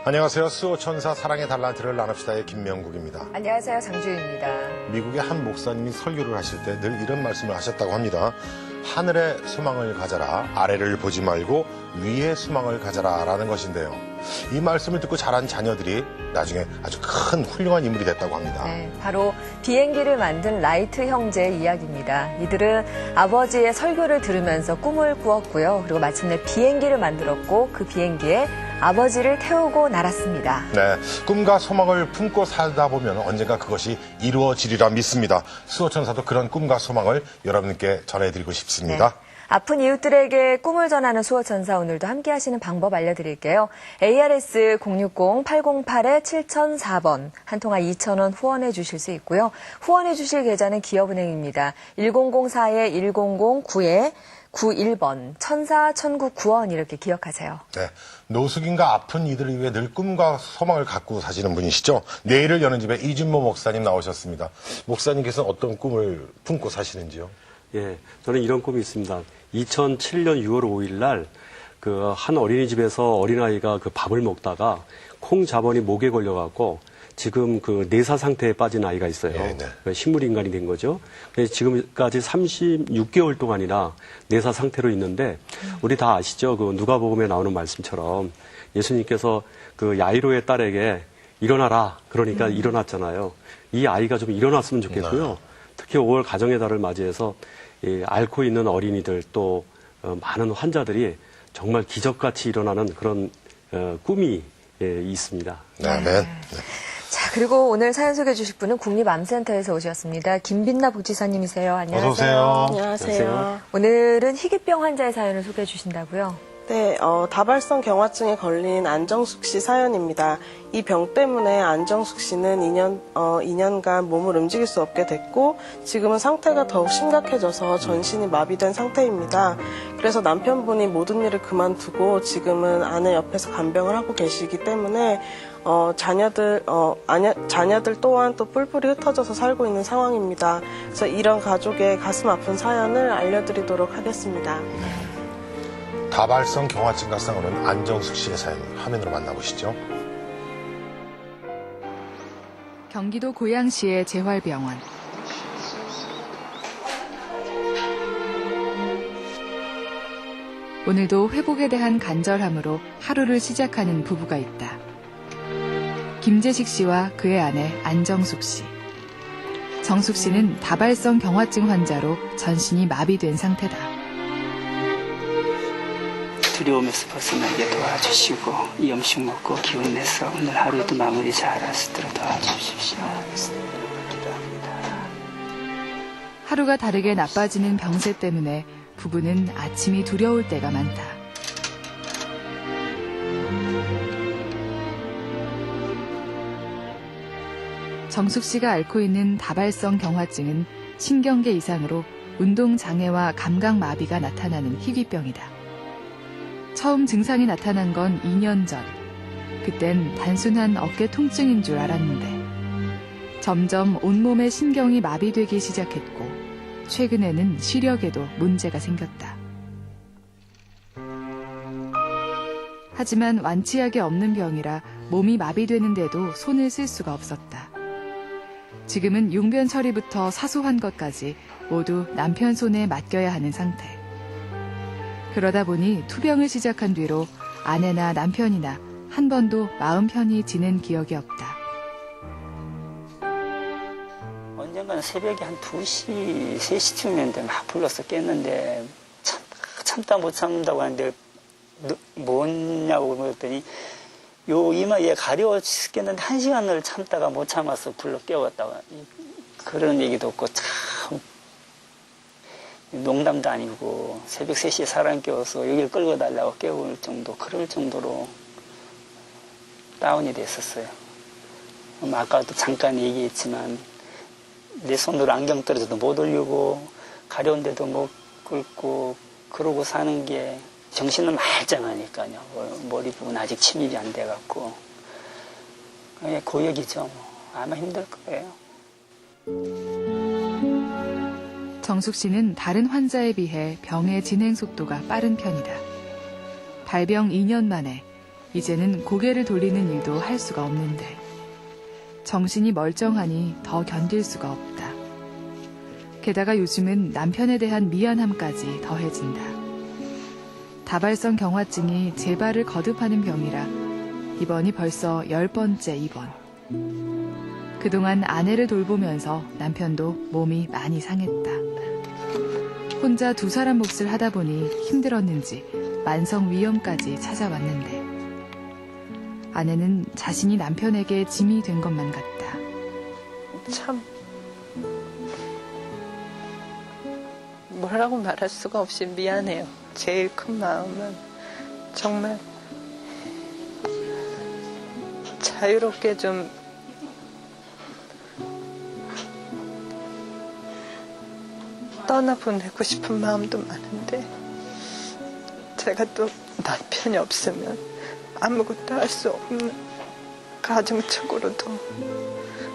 안녕하세요. 수호천사 사랑의 달란트를 나눕시다의 김명국입니다. 안녕하세요. 장주희입니다. 미국의 한 목사님이 설교를 하실 때 늘 이런 말씀을 하셨다고 합니다. 하늘의 소망을 가져라, 아래를 보지 말고 위의 소망을 가져라 라는 것인데요. 이 말씀을 듣고 자란 자녀들이 나중에 아주 큰 훌륭한 인물이 됐다고 합니다. 네, 바로 비행기를 만든 라이트 형제의 이야기입니다. 이들은 아버지의 설교를 들으면서 꿈을 꾸었고요. 그리고 마침내 비행기를 만들었고 그 비행기에 아버지를 태우고 날았습니다. 네, 꿈과 소망을 품고 살다 보면 언젠가 그것이 이루어지리라 믿습니다. 수호천사도 그런 꿈과 소망을 여러분께 전해드리고 싶습니다. 네. 아픈 이웃들에게 꿈을 전하는 수호천사, 오늘도 함께 하시는 방법 알려드릴게요. ARS 060-808-7004번 한 통화 2,000원 후원해 주실 수 있고요. 후원해 주실 계좌는 기업은행입니다. 1004-1009-91번 천사 1009원 이렇게 기억하세요. 네, 노숙인과 아픈 이들을 위해 늘 꿈과 소망을 갖고 사시는 분이시죠. 내일을 여는 집에 이준모 목사님 나오셨습니다. 목사님께서는 어떤 꿈을 품고 사시는지요? 예, 저는 이런 꿈이 있습니다. 2007년 6월 5일 날 그 한 어린이집에서 어린아이가 그 밥을 먹다가 콩 자본이 목에 걸려갖고 지금 그 내사 상태에 빠진 아이가 있어요. 네, 네. 식물 인간이 된 거죠. 그래서 지금까지 36개월 동안이나 내사 상태로 있는데 우리 다 아시죠? 그 누가복음에 나오는 말씀처럼 예수님께서 그 야이로의 딸에게 일어나라 그러니까 일어났잖아요. 이 아이가 좀 일어났으면 좋겠고요. 네. 특히 5월 가정의 달을 맞이해서 앓고 있는 어린이들 또 많은 환자들이 정말 기적같이 일어나는 그런 꿈이 있습니다. 네, 네. 자, 그리고 오늘 사연 소개해 주실 분은 국립암센터에서 오셨습니다. 김빛나 복지사님이세요. 안녕하세요. 어서 오세요. 안녕하세요. 오늘은 희귀병 환자의 사연을 소개해 주신다고요? 네, 다발성 경화증에 걸린 안정숙 씨 사연입니다. 이 병 때문에 안정숙 씨는 2년간 몸을 움직일 수 없게 됐고 지금은 상태가 더욱 심각해져서 전신이 마비된 상태입니다. 그래서 남편분이 모든 일을 그만두고 지금은 아내 옆에서 간병을 하고 계시기 때문에 자녀들 또한 또 뿔뿔이 흩어져서 살고 있는 상황입니다. 그래서 이런 가족의 가슴 아픈 사연을 알려드리도록 하겠습니다. 다발성 경화증과 싸우는 안정숙 씨의 사연 화면으로 만나보시죠. 경기도 고양시의 재활병원. 오늘도 회복에 대한 간절함으로 하루를 시작하는 부부가 있다. 김재식 씨와 그의 아내 안정숙 씨. 정숙 씨는 다발성 경화증 환자로 전신이 마비된 상태다. 두려움에서 벗어나게 도와주시고 이 음식 먹고 기운 내서 오늘 하루도 마무리 잘할 수 있도록 도와주십시오. 하루가 다르게 나빠지는 병세 때문에 부부는 아침이 두려울 때가 많다. 정숙 씨가 앓고 있는 다발성 경화증은 신경계 이상으로 운동 장애와 감각 마비가 나타나는 희귀병이다. 처음 증상이 나타난 건 2년 전. 그땐 단순한 어깨 통증인 줄 알았는데 점점 온몸의 신경이 마비되기 시작했고 최근에는 시력에도 문제가 생겼다. 하지만 완치약이 없는 병이라 몸이 마비되는데도 손을 쓸 수가 없었다. 지금은 용변 처리부터 사소한 것까지 모두 남편 손에 맡겨야 하는 상태. 그러다 보니 투병을 시작한 뒤로 아내나 남편이나 한 번도 마음 편히 지낸 기억이 없다. 언젠가는 새벽에 한 2시, 3시쯤인데 막 불러서 깼는데 참다 못 참는다고 하는데 뭐냐고 물었더니 요 이마에 가려워 죽겠는데 1시간을 참다가 못 참아서 불러 깨웠다고 그런 얘기도 없고 참 농담도 아니고 새벽 3시에 사람 깨워서 여기를 끌고 달라고 깨울 정도 그럴 정도로 다운이 됐었어요. 아까도 잠깐 얘기했지만 내 손으로 안경 떨어져도 못 올리고 가려운 데도 못 긁고 그러고 사는 게 정신은 말짱하니까요. 머리 부분 아직 침입이 안 돼갖고 고역이죠. 아마 힘들 거예요. 정숙 씨는 다른 환자에 비해 병의 진행 속도가 빠른 편이다. 발병 2년 만에 이제는 고개를 돌리는 일도 할 수가 없는데 정신이 멀쩡하니 더 견딜 수가 없다. 게다가 요즘은 남편에 대한 미안함까지 더해진다. 다발성 경화증이 재발을 거듭하는 병이라 이번이 벌써 10번째 입원. 그동안 아내를 돌보면서 남편도 몸이 많이 상했다. 혼자 두 사람 몫을 하다 보니 힘들었는지 만성 위염까지 찾아왔는데 아내는 자신이 남편에게 짐이 된 것만 같다. 참 뭐라고 말할 수가 없이 미안해요. 제일 큰 마음은 정말 자유롭게 좀 떠나보내고 싶은 마음도 많은데 제가 또 남편이 없으면 아무것도 할 수 없는, 가정적으로도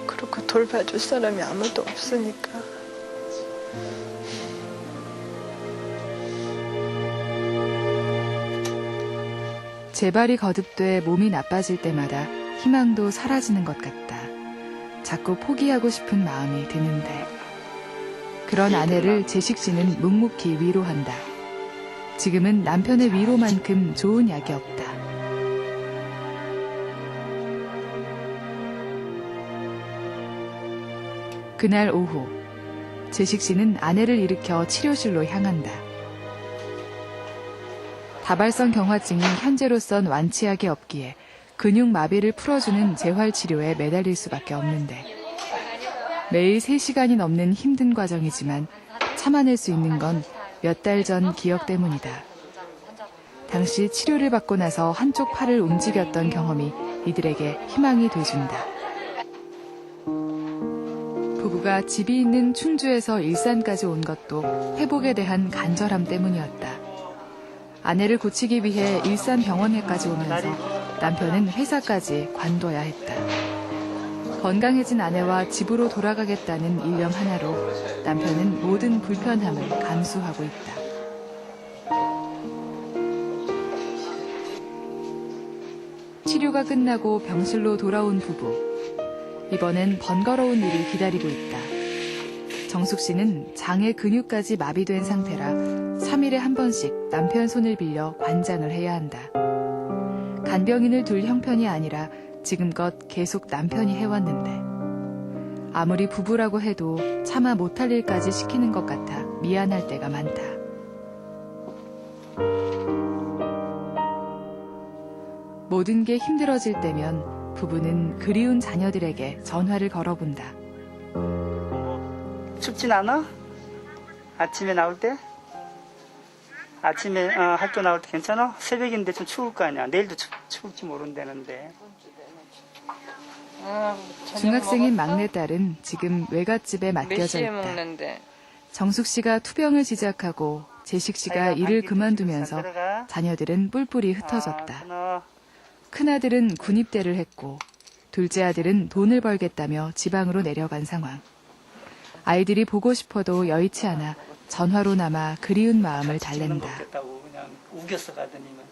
그렇고 돌봐줄 사람이 아무도 없으니까. 재발이 거듭돼 몸이 나빠질 때마다 희망도 사라지는 것 같다. 자꾸 포기하고 싶은 마음이 드는데 그런 아내를 재식 씨는 묵묵히 위로한다. 지금은 남편의 위로만큼 좋은 약이 없다. 그날 오후 재식 씨는 아내를 일으켜 치료실로 향한다. 다발성 경화증이 현재로선 완치약이 없기에 근육마비를 풀어주는 재활치료에 매달릴 수밖에 없는데 매일 3시간이 넘는 힘든 과정이지만 참아낼 수 있는 건 몇 달 전 기억 때문이다. 당시 치료를 받고 나서 한쪽 팔을 움직였던 경험이 이들에게 희망이 돼준다. 부부가 집이 있는 충주에서 일산까지 온 것도 회복에 대한 간절함 때문이었다. 아내를 고치기 위해 일산 병원에까지 오면서 남편은 회사까지 관둬야 했다. 건강해진 아내와 집으로 돌아가겠다는 일념 하나로 남편은 모든 불편함을 감수하고 있다. 치료가 끝나고 병실로 돌아온 부부. 이번엔 번거로운 일이 기다리고 있다. 정숙 씨는 장의 근육까지 마비된 상태라 3일에 한 번씩 남편 손을 빌려 관장을 해야 한다. 간병인을 둘 형편이 아니라 지금껏 계속 남편이 해왔는데 아무리 부부라고 해도 차마 못할 일까지 시키는 것 같아 미안할 때가 많다. 모든 게 힘들어질 때면 부부는 그리운 자녀들에게 전화를 걸어본다. 춥진 않아? 아침에 나올 때? 아침에 학교 나올 때 괜찮아? 새벽인데 좀 추울 거 아니야. 내일도 추울지 모른다는데. 중학생인 막내딸은 지금 외갓집에 맡겨져 있다. 먹는데? 정숙 씨가 투병을 시작하고 재식 씨가 일을 그만두면서 자녀들은 뿔뿔이 흩어졌다. 큰아들은 군입대를 했고 둘째 아들은 돈을 벌겠다며 지방으로 내려간 상황. 아이들이 보고 싶어도 여의치 않아 전화로나마 그리운 마음을 달랜다. 그냥 우겼어 가더니만.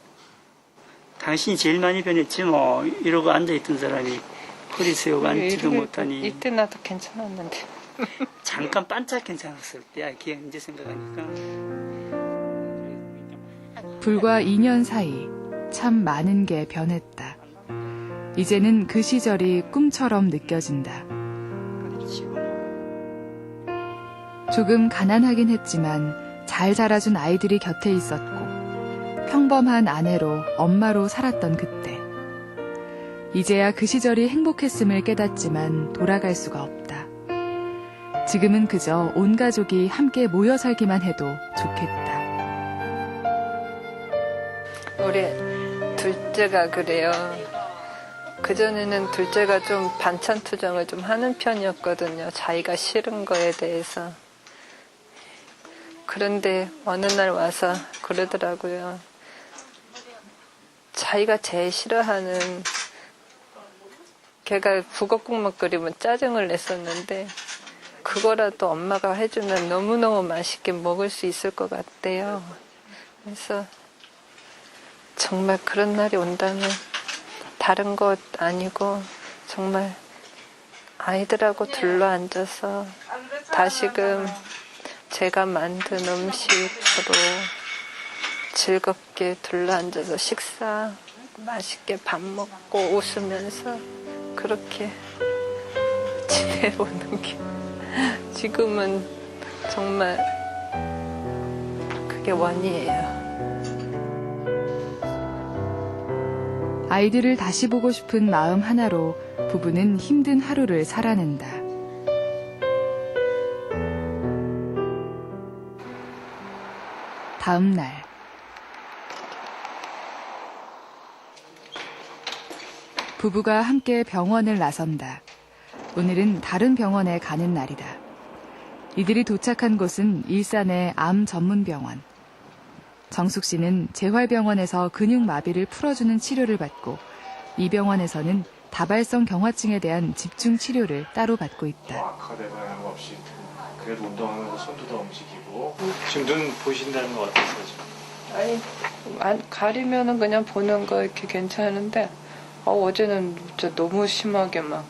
당신이 제일 많이 변했지 뭐. 이러고 앉아있던 사람이 허리 세우고 앉지도 못하니. 이때 나도 괜찮았는데. 잠깐 반짝 괜찮았을 때야. 기억 이제 생각하니까. 불과 2년 사이 참 많은 게 변했다. 이제는 그 시절이 꿈처럼 느껴진다. 조금 가난하긴 했지만 잘 자라준 아이들이 곁에 있었고 평범한 아내로 엄마로 살았던 그때. 이제야 그 시절이 행복했음을 깨닫지만 돌아갈 수가 없다. 지금은 그저 온 가족이 함께 모여 살기만 해도 좋겠다. 우리 둘째가 그래요. 그전에는 둘째가 좀 반찬 투정을 좀 하는 편이었거든요. 자기가 싫은 거에 대해서. 그런데 어느 날 와서 그러더라고요. 자기가 제일 싫어하는, 걔가 북엇국물 끓이면 짜증을 냈었는데 그거라도 엄마가 해주면 너무너무 맛있게 먹을 수 있을 것 같대요. 그래서 정말 그런 날이 온다면 다른 것 아니고 정말 아이들하고 둘러앉아서 다시금 제가 만든 음식으로 즐겁게 둘러앉아서 식사, 맛있게 밥 먹고 웃으면서 그렇게 지내보는 게 지금은 정말 그게 원이에요. 아이들을 다시 보고 싶은 마음 하나로 부부는 힘든 하루를 살아낸다. 다음 날. 부부가 함께 병원을 나선다. 오늘은 다른 병원에 가는 날이다. 이들이 도착한 곳은 일산의 암 전문병원. 정숙 씨는 재활병원에서 근육마비를 풀어주는 치료를 받고 이 병원에서는 다발성 경화증에 대한 집중 치료를 따로 받고 있다. 악화되거나 없이 그래도 운동하면서 손도 더 움직이고 지금 눈 보신다는 거 어떠세요? 아니, 가리면은 그냥 보는 거 이렇게 괜찮은데 어제는 진짜 너무 심하게 막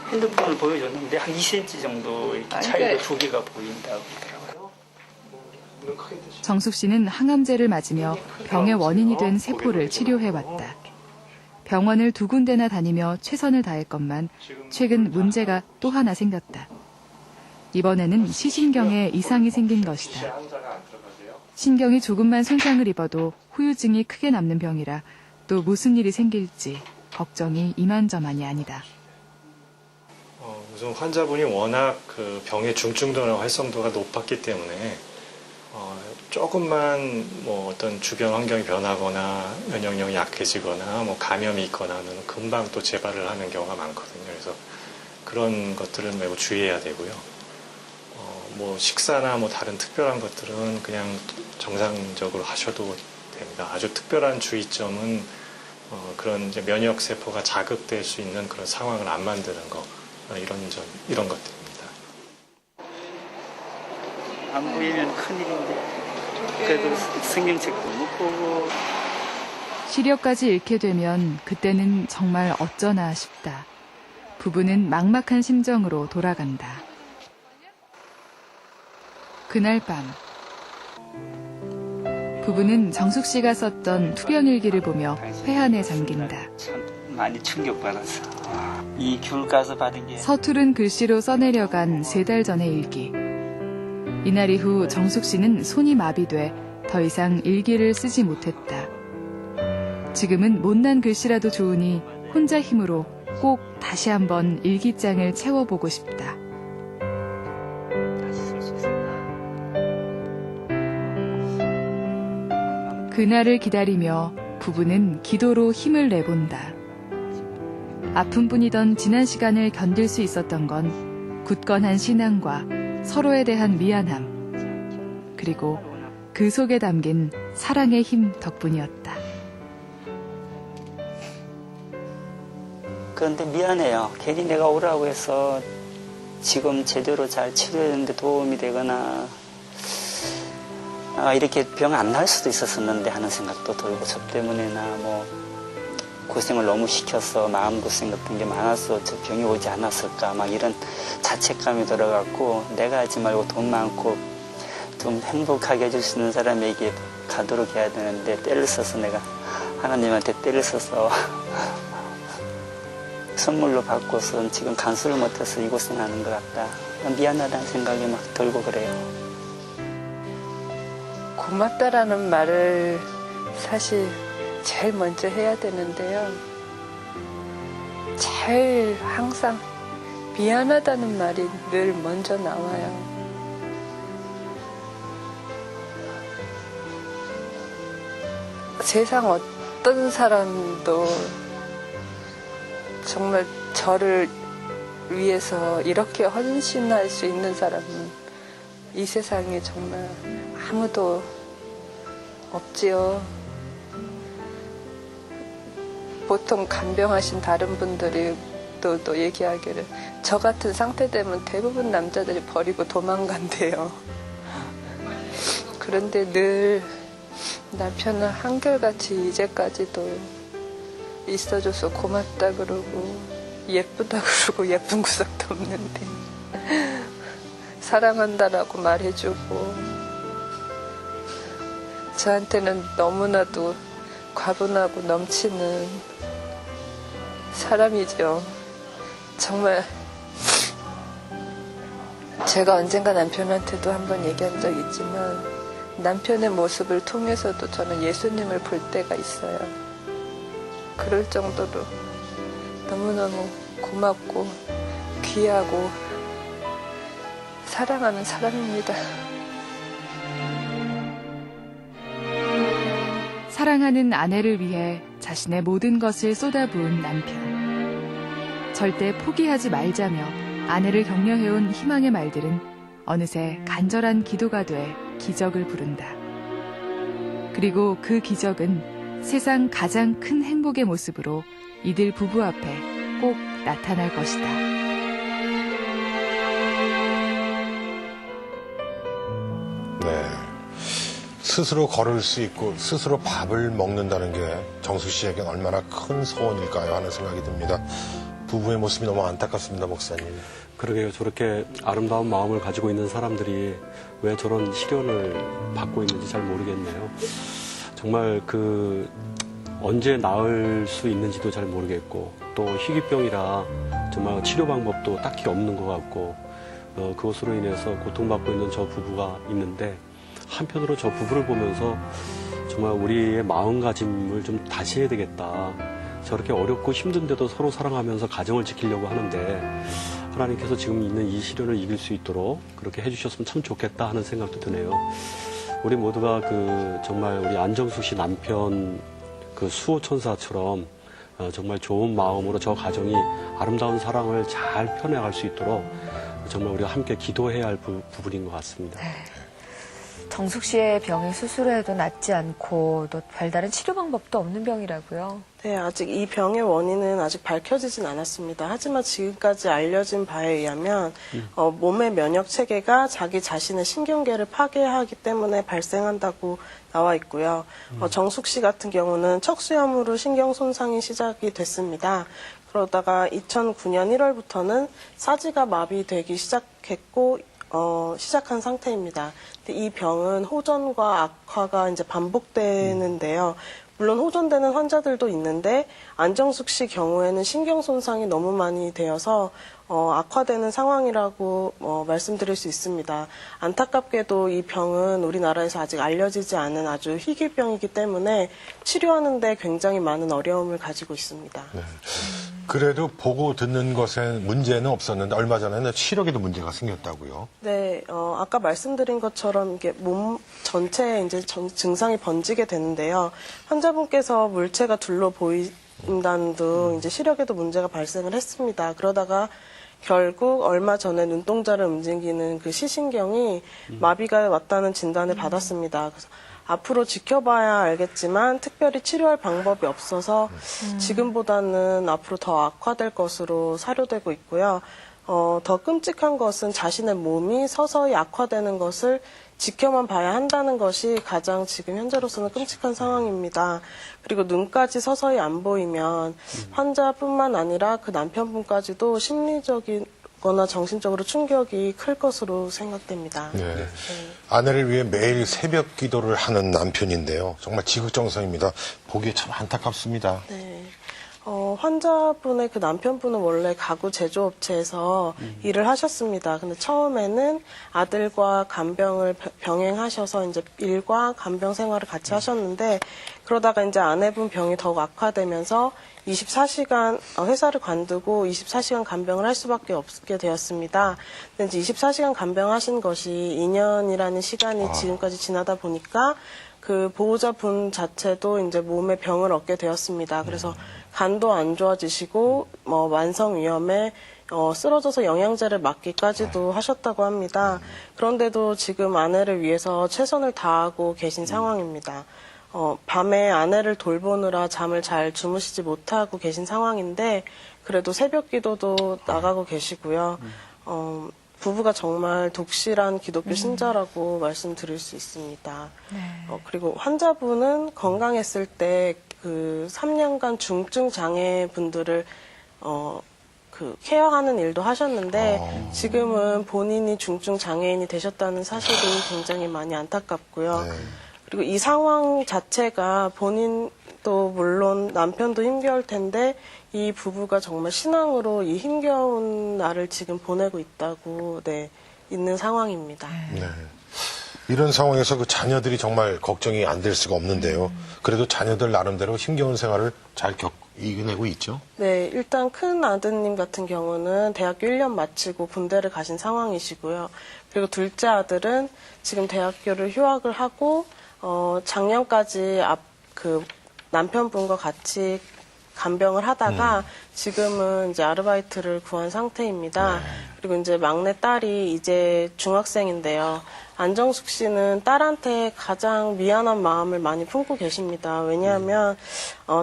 핸드폰을 보여줬는데 한 2cm 정도 이렇게 차이가 두 개가 보인다고 그러더라고요. 정숙 씨는 항암제를 맞으며 병의 원인이 된 세포를 치료해왔다. 병원을 2군데나 다니며 최선을 다했건만 최근 문제가 또 하나 생겼다. 이번에는 시신경에 이상이 생긴 것이다. 신경이 조금만 손상을 입어도 후유증이 크게 남는 병이라 또 무슨 일이 생길지 걱정이 이만저만이 아니다. 우선 환자분이 워낙 그 병의 중증도나 활성도가 높았기 때문에 조금만 뭐 어떤 주변 환경이 변하거나 면역력이 약해지거나 뭐 감염이 있거나 하면 금방 또 재발을 하는 경우가 많거든요. 그래서 그런 것들은 매우 주의해야 되고요. 뭐 식사나 뭐 다른 특별한 것들은 그냥 정상적으로 하셔도 됩니다. 아주 특별한 주의점은 그런 이제 면역 세포가 자극될 수 있는 그런 상황을 안 만드는 거 이런 것들입니다. 안 보이면 큰일인데 그래도 승경책도 못 보고 시력까지 잃게 되면 그때는 정말 어쩌나 싶다. 부부는 막막한 심정으로 돌아간다. 그날 밤 부부는 정숙 씨가 썼던 투병일기를 보며 회한에 잠긴다. 참 많이 충격받았어. 이 귤 가서 받은 게 서투른 글씨로 써내려간 3달 전의 일기. 이날 이후 정숙 씨는 손이 마비돼 더 이상 일기를 쓰지 못했다. 지금은 못난 글씨라도 좋으니 혼자 힘으로 꼭 다시 한번 일기장을 채워보고 싶다. 그날을 기다리며 부부는 기도로 힘을 내본다. 아픔뿐이던 지난 시간을 견딜 수 있었던 건 굳건한 신앙과 서로에 대한 미안함, 그리고 그 속에 담긴 사랑의 힘 덕분이었다. 그런데 미안해요. 괜히 내가 오라고 해서 지금 제대로 잘 치료했는데 도움이 되거나 이렇게 병 안 날 수도 있었었는데 하는 생각도 들고 저 때문에나 뭐 고생을 너무 시켜서 마음고생 같은 게 많아서 저 병이 오지 않았을까 막 이런 자책감이 들어갔고 내가 하지 말고 돈 많고 좀 행복하게 해줄 수 있는 사람에게 가도록 해야 되는데 때를 써서 내가 하나님한테 때를 써서 선물로 받고선 지금 간수를 못해서 이 고생하는 것 같다. 미안하다는 생각이 막 들고 그래요. 고맙다라는 말을 사실 제일 먼저 해야 되는데요. 제일 항상 미안하다는 말이 늘 먼저 나와요. 세상 어떤 사람도 정말 저를 위해서 이렇게 헌신할 수 있는 사람은 이 세상에 정말 아무도 없지요. 보통 간병하신 다른 분들이 또 얘기하기를 저 같은 상태 되면 대부분 남자들이 버리고 도망간대요. 그런데 늘 남편은 한결같이 이제까지도 있어줘서 고맙다 그러고 예쁘다 그러고 예쁜 구석도 없는데 사랑한다라고 말해주고 저한테는 너무나도 과분하고 넘치는 사람이죠. 정말 제가 언젠가 남편한테도 한번 얘기한 적 있지만 남편의 모습을 통해서도 저는 예수님을 볼 때가 있어요. 그럴 정도로 너무너무 고맙고 귀하고 사랑하는 사람입니다. 사랑하는 아내를 위해 자신의 모든 것을 쏟아부은 남편. 절대 포기하지 말자며 아내를 격려해온 희망의 말들은 어느새 간절한 기도가 돼 기적을 부른다. 그리고 그 기적은 세상 가장 큰 행복의 모습으로 이들 부부 앞에 꼭 나타날 것이다. 네. 스스로 걸을 수 있고 스스로 밥을 먹는다는 게 정숙 씨에게 얼마나 큰 소원일까요 하는 생각이 듭니다. 부부의 모습이 너무 안타깝습니다, 목사님. 그러게요. 저렇게 아름다운 마음을 가지고 있는 사람들이 왜 저런 시련을 받고 있는지 잘 모르겠네요. 정말 언제 나을 수 있는지도 잘 모르겠고 또 희귀병이라 정말 치료 방법도 딱히 없는 것 같고 그것으로 인해서 고통받고 있는 저 부부가 있는데 한편으로 저 부부를 보면서 정말 우리의 마음가짐을 좀 다시 해야 되겠다. 저렇게 어렵고 힘든데도 서로 사랑하면서 가정을 지키려고 하는데 하나님께서 지금 있는 이 시련을 이길 수 있도록 그렇게 해주셨으면 참 좋겠다 하는 생각도 드네요. 우리 모두가 정말 우리 안정숙 씨 남편 수호천사처럼 정말 좋은 마음으로 저 가정이 아름다운 사랑을 잘 펴내갈 수 있도록 정말 우리가 함께 기도해야 할 부분인 것 같습니다. 네. 정숙 씨의 병이 스스로 해도 낫지 않고 또 별다른 치료 방법도 없는 병이라고요. 네, 아직 이 병의 원인은 아직 밝혀지진 않았습니다. 하지만 지금까지 알려진 바에 의하면 몸의 면역 체계가 자기 자신의 신경계를 파괴하기 때문에 발생한다고 나와 있고요. 정숙 씨 같은 경우는 척수염으로 신경 손상이 시작이 됐습니다. 그러다가 2009년 1월부터는 사지가 마비되기 시작했고 시작한 상태입니다. 근데 이 병은 호전과 악화가 이제 반복되는데요. 물론 호전되는 환자들도 있는데 안정숙 씨 경우에는 신경 손상이 너무 많이 되어서 악화되는 상황이라고 말씀드릴 수 있습니다. 안타깝게도 이 병은 우리나라에서 아직 알려지지 않은 아주 희귀병이기 때문에 치료하는데 굉장히 많은 어려움을 가지고 있습니다. 네. 그래도 보고 듣는 것에 문제는 없었는데 얼마 전에는 시력에도 문제가 생겼다고요. 네, 아까 말씀드린 것처럼 이게 몸 전체에 이제 증상이 번지게 되는데요. 환자분께서 물체가 둘러 보인다는 등 이제 시력에도 문제가 발생을 했습니다. 그러다가 결국 얼마 전에 눈동자를 움직이는 그 시신경이 마비가 왔다는 진단을 받았습니다. 그래서 앞으로 지켜봐야 알겠지만 특별히 치료할 방법이 없어서 지금보다는 앞으로 더 악화될 것으로 사료되고 있고요. 더 끔찍한 것은 자신의 몸이 서서히 악화되는 것을 지켜만 봐야 한다는 것이 가장 지금 현재로서는 끔찍한 상황입니다. 그리고 눈까지 서서히 안 보이면 환자뿐만 아니라 그 남편분까지도 심리적이거나 정신적으로 충격이 클 것으로 생각됩니다. 네. 아내를 위해 매일 새벽 기도를 하는 남편인데요. 정말 지극정성입니다. 보기에 참 안타깝습니다. 네. 환자분의 그 남편분은 원래 가구 제조업체에서 일을 하셨습니다. 근데 처음에는 아들과 간병을 병행하셔서 이제 일과 간병 생활을 같이 하셨는데 그러다가 이제 아내분 병이 더욱 악화되면서 24시간 회사를 관두고 24시간 간병을 할 수밖에 없게 되었습니다. 근데 이제 24시간 간병하신 것이 2년이라는 시간이 지금까지 지나다 보니까 그 보호자분 자체도 이제 몸에 병을 얻게 되었습니다. 그래서 간도 안 좋아지시고 만성 위염에 쓰러져서 영양제를 맞기까지도 하셨다고 합니다. 그런데도 지금 아내를 위해서 최선을 다하고 계신 상황입니다. 밤에 아내를 돌보느라 잠을 잘 주무시지 못하고 계신 상황인데 그래도 새벽 기도도 나가고 계시고요. 부부가 정말 독실한 기독교 신자라고 말씀드릴 수 있습니다. 그리고 환자분은 건강했을 때 그 3년간 중증 장애 분들을 케어하는 일도 하셨는데 지금은 본인이 중증 장애인이 되셨다는 사실이 굉장히 많이 안타깝고요. 네. 그리고 이 상황 자체가 본인도 물론 남편도 힘겨울 텐데 이 부부가 정말 신앙으로 이 힘겨운 날을 지금 보내고 있다고 있는 상황입니다. 네. 이런 상황에서 그 자녀들이 정말 걱정이 안 될 수가 없는데요. 그래도 자녀들 나름대로 힘겨운 생활을 잘 이겨내고 있죠. 네, 일단 큰 아드님 같은 경우는 대학교 1년 마치고 군대를 가신 상황이시고요. 그리고 둘째 아들은 지금 대학교를 휴학을 하고 작년까지 남편분과 같이 간병을 하다가 지금은 이제 아르바이트를 구한 상태입니다. 그리고 이제 막내 딸이 이제 중학생인데요. 안정숙 씨는 딸한테 가장 미안한 마음을 많이 품고 계십니다. 왜냐하면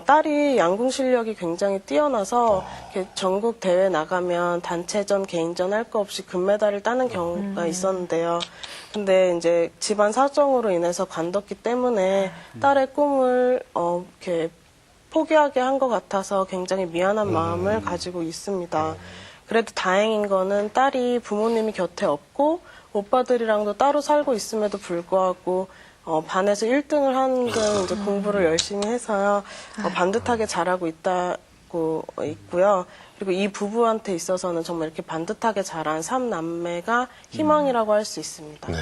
딸이 양궁 실력이 굉장히 뛰어나서 이렇게 전국 대회 나가면 단체전, 개인전 할 거 없이 금메달을 따는 경우가 있었는데요. 근데 이제 집안 사정으로 인해서 관뒀기 때문에 딸의 꿈을 이렇게 포기하게 한 것 같아서 굉장히 미안한 마음을 가지고 있습니다. 그래도 다행인 거는 딸이 부모님이 곁에 없고 오빠들이랑도 따로 살고 있음에도 불구하고 반에서 1등을 하는 등 이제 공부를 열심히 해서요. 반듯하게 잘하고 있고요. 그리고 이 부부한테 있어서는 정말 이렇게 반듯하게 자란 3남매가 희망이라고 할 수 있습니다. 네.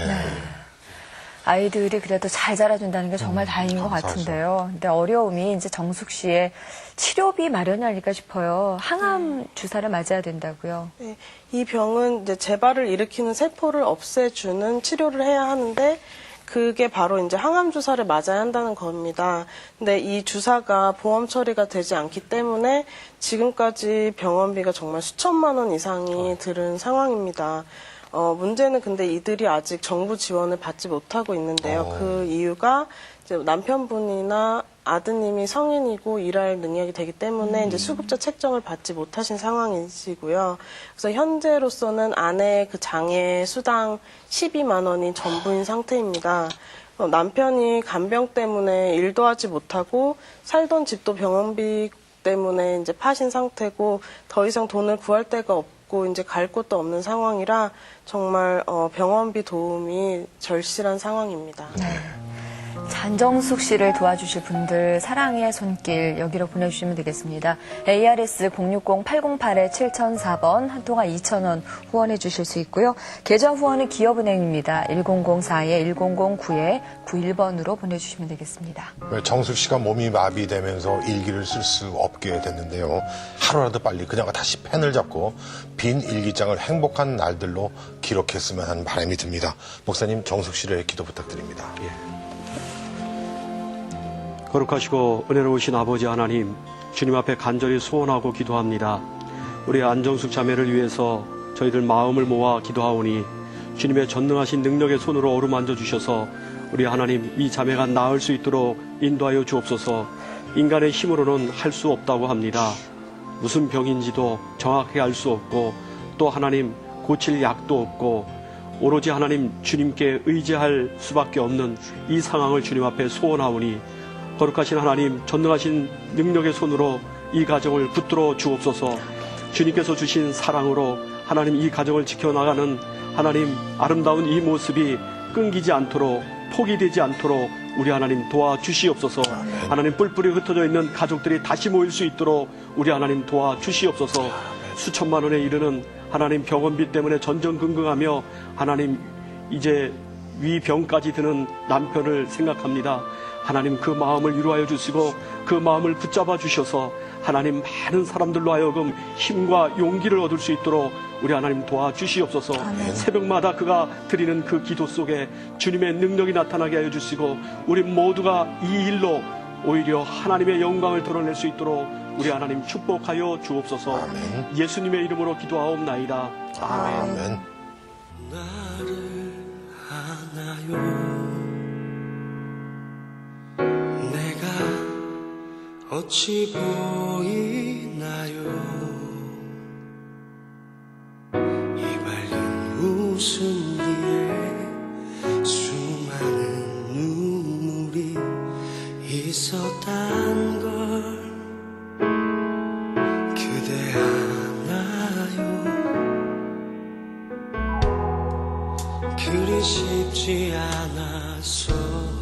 아이들이 그래도 잘 자라준다는 게 정말 다행인 것 같은데요. 근데 어려움이 이제 정숙 씨의 치료비 마련이 아닐까 싶어요. 항암 주사를 맞아야 된다고요. 네, 이 병은 이제 재발을 일으키는 세포를 없애주는 치료를 해야 하는데 그게 바로 이제 항암 주사를 맞아야 한다는 겁니다. 근데 이 주사가 보험 처리가 되지 않기 때문에 지금까지 병원비가 정말 수천만 원 이상이 들은 상황입니다. 문제는 근데 이들이 아직 정부 지원을 받지 못하고 있는데요. 그 이유가 이제 남편분이나 아드님이 성인이고 일할 능력이 되기 때문에 이제 수급자 책정을 받지 못하신 상황이시고요. 그래서 현재로서는 아내의 그 장애 수당 12만 원이 전부인 상태입니다. 남편이 간병 때문에 일도 하지 못하고 살던 집도 병원비 때문에 이제 파신 상태고 더 이상 돈을 구할 데가 없고 이제 갈 곳도 없는 상황이라 정말 병원비 도움이 절실한 상황입니다. 네. 안정숙 씨를 도와주실 분들 사랑의 손길 여기로 보내주시면 되겠습니다. ARS 060-808-7004번 한 통화 2,000원 후원해 주실 수 있고요. 계좌 후원은 기업은행입니다. 1004-1009-91번으로 보내주시면 되겠습니다. 정숙 씨가 몸이 마비되면서 일기를 쓸 수 없게 됐는데요. 하루라도 빨리 그녀가 다시 펜을 잡고 빈 일기장을 행복한 날들로 기록했으면 하는 바람이 듭니다. 목사님, 정숙 씨를 기도 부탁드립니다. 예. 거룩하시고 은혜로우신 아버지 하나님, 주님 앞에 간절히 소원하고 기도합니다. 우리 안정숙 자매를 위해서 저희들 마음을 모아 기도하오니 주님의 전능하신 능력의 손으로 어루만져 주셔서 우리 하나님 이 자매가 나을 수 있도록 인도하여 주옵소서. 인간의 힘으로는 할 수 없다고 합니다. 무슨 병인지도 정확하게 알 수 없고 또 하나님 고칠 약도 없고 오로지 하나님 주님께 의지할 수밖에 없는 이 상황을 주님 앞에 소원하오니 거룩하신 하나님, 전능하신 능력의 손으로 이 가정을 붙들어 주옵소서. 주님께서 주신 사랑으로 하나님 이 가정을 지켜나가는 하나님 아름다운 이 모습이 끊기지 않도록 포기되지 않도록 우리 하나님 도와주시옵소서. 하나님 뿔뿔이 흩어져 있는 가족들이 다시 모일 수 있도록 우리 하나님 도와주시옵소서. 수천만 원에 이르는 하나님 병원비 때문에 전전긍긍하며 하나님 이제 위병까지 드는 남편을 생각합니다. 하나님 그 마음을 위로하여 주시고 그 마음을 붙잡아 주셔서 하나님 많은 사람들로 하여금 힘과 용기를 얻을 수 있도록 우리 하나님 도와주시옵소서. 새벽마다 그가 드리는 그 기도 속에 주님의 능력이 나타나게 하여 주시고 우리 모두가 이 일로 오히려 하나님의 영광을 드러낼 수 있도록 우리 하나님 축복하여 주옵소서. 아멘. 예수님의 이름으로 기도하옵나이다. 아멘. 아멘. 나를 아나요? 내가 어찌 보이나요? 이 밝은 웃음기에 수많은 눈물이 있었단 걸 그대 아나요? 그리 쉽지 않았어요.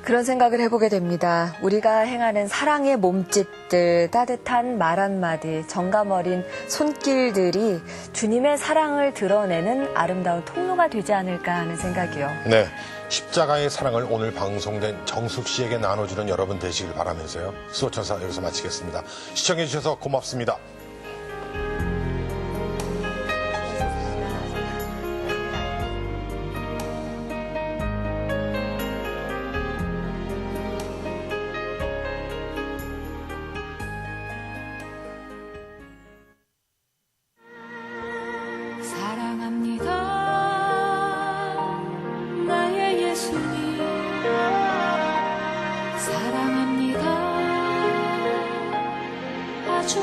그런 생각을 해보게 됩니다. 우리가 행하는 사랑의 몸짓들, 따뜻한 말 한마디, 정감 어린 손길들이 주님의 사랑을 드러내는 아름다운 통로가 되지 않을까 하는 생각이요. 네, 십자가의 사랑을 오늘 방송된 정숙 씨에게 나눠주는 여러분 되시길 바라면서요. 수호천사 여기서 마치겠습니다. 시청해 주셔서 고맙습니다. 사랑합니다 나의 예수님 사랑합니다 아주